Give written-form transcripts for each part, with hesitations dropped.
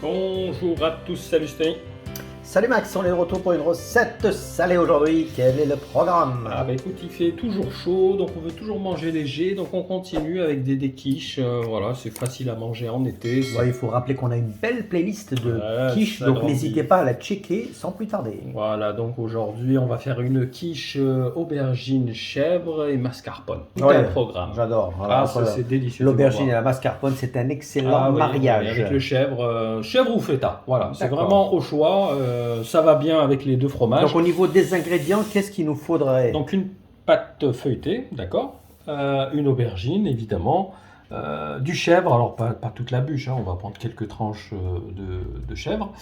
Bonjour à tous, salut Stéphanie. Salut Max, on est de retour pour une recette salée aujourd'hui. Quel est le programme? Ah bah écoute, il fait toujours chaud, donc on veut toujours manger léger, donc on continue avec des quiches. Voilà, c'est facile à manger en été. Ouais, il faut rappeler qu'on a une belle playlist de Voilà, quiches, ça donc grandit. n'hésitez pas à la checker sans plus tarder. Voilà, donc aujourd'hui on va faire une quiche aubergine, chèvre et mascarpone. Tout Ouais, un programme. J'adore. Voilà, Ah, entre ça c'est délicieux. l'aubergine tu et vas la mascarpone, c'est un excellent voir. Ah oui, mariage. oui, avec le chèvre, chèvre ou feta. Voilà, c'est D'accord. vraiment au choix. Ça va bien avec les deux fromages. Donc au niveau des ingrédients, qu'est-ce qu'il nous faudrait? Donc une pâte feuilletée, d'accord, une aubergine évidemment, du chèvre, alors pas toute la bûche, hein, on va prendre quelques tranches de chèvre.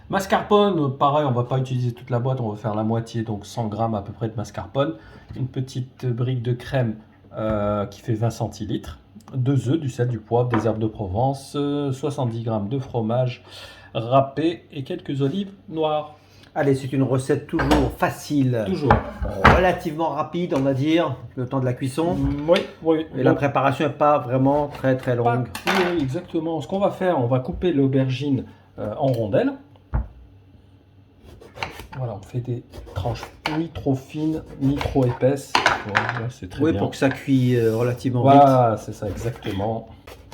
Mascarpone, pareil, on va pas utiliser toute la boîte, on va faire la moitié, donc 100 grammes à peu près de mascarpone. Une petite brique de crème qui fait 20 centilitres, 2 œufs, du sel, du poivre, des herbes de Provence, 70 grammes de fromage râpé et quelques olives noires. Allez, c'est une recette toujours facile, Toujours. relativement rapide, on va dire, le temps de la cuisson. Oui, oui. Et la préparation n'est pas vraiment très longue. Oui, exactement. Ce qu'on va faire, on va couper l'aubergine en rondelles. Voilà, on fait des tranches ni trop fines, ni trop épaisses. Voilà, c'est très Oui, bien. pour que ça cuit relativement vite. Voilà, c'est ça, exactement.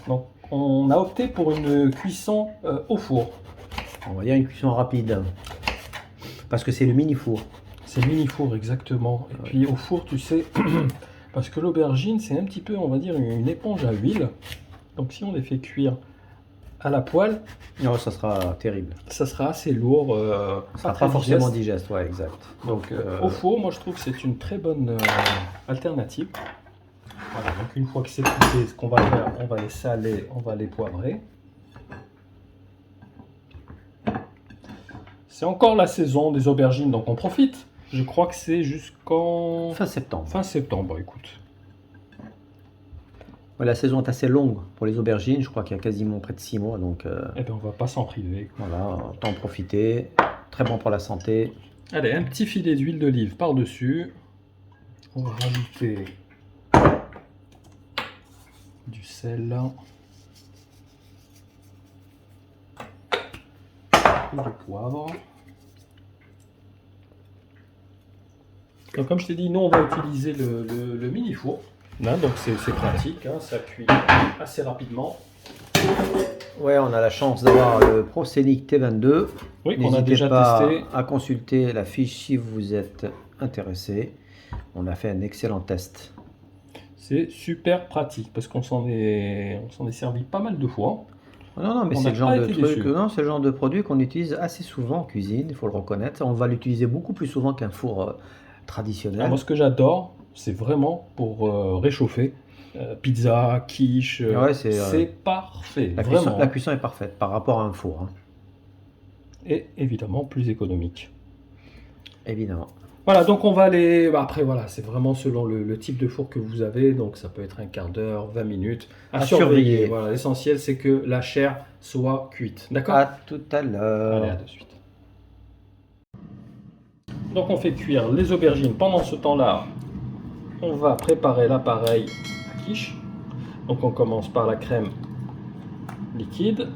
Donc, on a opté pour une cuisson au four. On va dire une cuisson rapide. Parce que c'est le mini four. C'est le mini-four, exactement. Et puis au four, tu sais, parce que l'aubergine, c'est un petit peu, on va dire, une éponge à huile. Donc si on les fait cuire à la poêle, Non, ça sera terrible. ça sera assez lourd. Ça sera très pas forcément digeste. digeste, ouais, exact. Donc au four, moi je trouve que c'est une très bonne alternative. Voilà, donc une fois que c'est coupé, ce qu'on va faire, on va les saler, on va les poivrer. C'est encore la saison des aubergines, donc on profite. Je crois que c'est jusqu'en Fin septembre. fin septembre, écoute. Ouais, la saison est assez longue pour les aubergines. Je crois qu'il y a quasiment près de 6 mois. Donc Eh bien, on va pas s'en priver. voilà, autant en profiter. Très bon pour la santé. Allez, un petit filet d'huile d'olive par-dessus. On va rajouter du sel. Et du poivre. Donc, comme je t'ai dit, nous on va utiliser le mini four. Là, donc c'est pratique, hein, ça cuit assez rapidement. Ouais, on a la chance d'avoir le ProScenic T22. Oui, qu'on a N'hésitez déjà pas testé. à consulter la fiche si vous êtes intéressé. On a fait un excellent test. C'est super pratique parce qu'on s'en est servi pas mal de fois. Non, mais On c'est n'a le genre pas de été truc, déçus. non, c'est le genre de produit qu'on utilise assez souvent en cuisine, il faut le reconnaître. On va l'utiliser beaucoup plus souvent qu'un four traditionnel. Alors, moi, ce que j'adore, c'est vraiment pour réchauffer. Pizza, quiche, Ouais, c'est parfait. la vraiment. cuisson est parfaite par rapport à un four, hein, Et évidemment, plus économique. évidemment. Voilà, donc on va aller. Après, voilà, c'est vraiment selon le type de four que vous avez. Donc, ça peut être un quart d'heure, 20 minutes. À surveiller. surveiller. Voilà, l'essentiel, c'est que la chair soit cuite. D'accord? À tout à l'heure. Allez, à de suite. Donc, on fait cuire les aubergines. Pendant ce temps-là, on va préparer l'appareil à quiche. Donc, on commence par la crème liquide.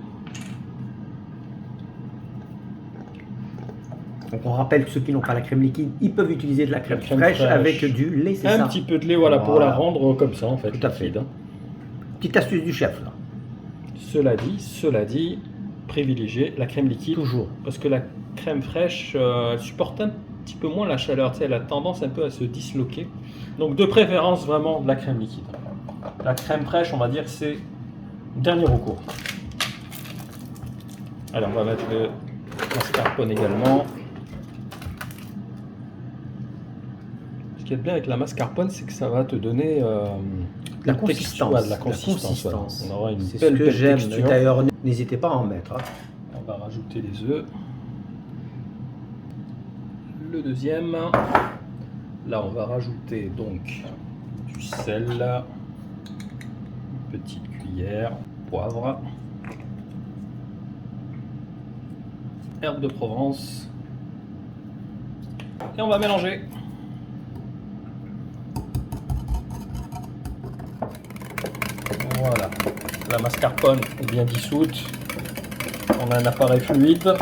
Donc on rappelle que ceux qui n'ont pas la crème liquide, ils peuvent utiliser de la crème, crème fraîche fraîche. avec du lait, c'est Un ça. petit peu de lait, voilà, pour la Voilà. rendre comme ça, en fait. Tout à fait. liquide, hein. Petite astuce du chef, là. Cela dit, privilégiez la crème liquide. Toujours. Parce que la crème fraîche, elle supporte un petit peu moins la chaleur. Tu sais, elle a tendance un peu à se disloquer. Donc, de préférence, vraiment, de la crème liquide. La crème fraîche, on va dire que c'est dernier recours. Alors, on va mettre le mascarpone également. Ce qui est bien avec la mascarpone, c'est que ça va te donner La une texture, consistance. de la consistance. Voilà. On aura une C'est ce belle que j'aime. texture. D'ailleurs, n'hésitez pas à en mettre, hein. On va rajouter les œufs. Le deuxième. Là, on va rajouter donc du sel, une petite cuillère, poivre, herbes de Provence. Et on va mélanger. Voilà, la mascarpone est bien dissoute. On a un appareil fluide.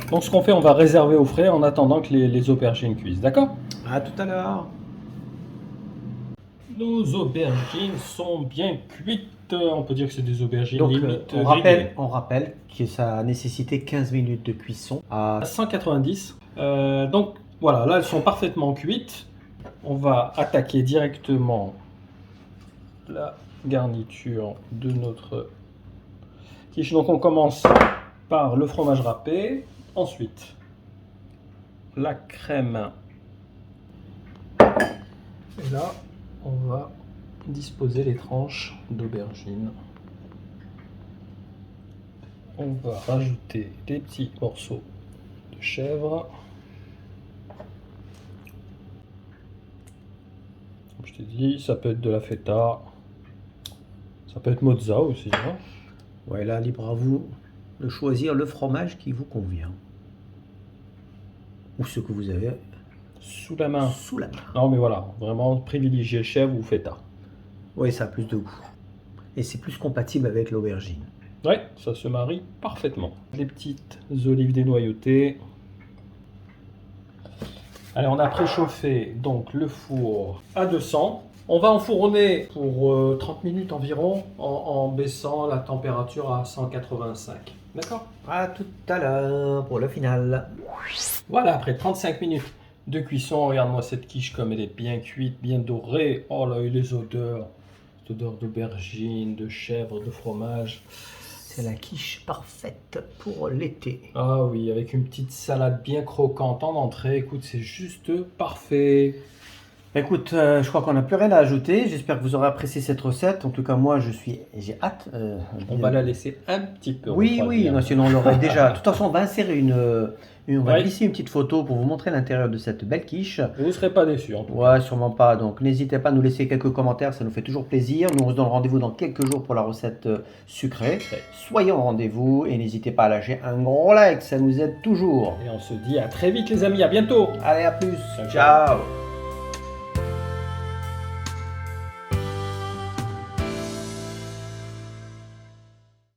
Donc ce qu'on fait, on va réserver au frais en attendant que les aubergines cuisent, d'accord? À tout à l'heure. Nos aubergines sont bien cuites. On peut dire que c'est des aubergines Donc, limite on rappelle que ça a nécessité 15 minutes de cuisson à... 190. Donc voilà, là elles sont parfaitement cuites. On va attaquer directement la garniture de notre quiche. Donc on commence par le fromage râpé, ensuite la crème. Et là, on va disposer les tranches d'aubergine. On va rajouter des petits morceaux de chèvre. Comme je t'ai dit, ça peut être de la feta, ça peut être mozza aussi. Hein. Ouais, là, libre à vous de choisir le fromage qui vous convient. Ou ce que vous avez Sous la main. sous la main. Non mais voilà, vraiment privilégier le chèvre ou feta. Oui, ça a plus de goût. Et c'est plus compatible avec l'aubergine. Ouais, ça se marie parfaitement. Les petites olives dénoyautées. Allez, on a préchauffé donc le four à 200. On va enfourner pour 30 minutes environ en baissant la température à 185. D'accord? À tout à l'heure pour le final. Voilà, après 35 minutes de cuisson, regarde-moi cette quiche comme elle est bien cuite, bien dorée. Oh là, et les odeurs. Cette odeur d'aubergine, de chèvre, de fromage. C'est la quiche parfaite pour l'été. Ah oui, avec une petite salade bien croquante en entrée. Écoute, c'est juste parfait. Écoute, je crois qu'on n'a plus rien à ajouter. J'espère que vous aurez apprécié cette recette. En tout cas, moi, j'ai hâte. On va la laisser un petit peu Oui, refroidir. non, sinon on l'aurait déjà. De toute façon, on va insérer on va Ouais. glisser une petite photo pour vous montrer l'intérieur de cette belle quiche. Vous ne serez pas déçus en tout cas. Ouais, sûrement pas. Donc, n'hésitez pas à nous laisser quelques commentaires, ça nous fait toujours plaisir. Nous, on se donne rendez-vous dans quelques jours pour la recette sucrée. Soyez au rendez-vous et n'hésitez pas à lâcher un gros like, ça nous aide toujours. Et on se dit à très vite les amis, à bientôt. Allez, à plus. Ciao, ciao. Ciao.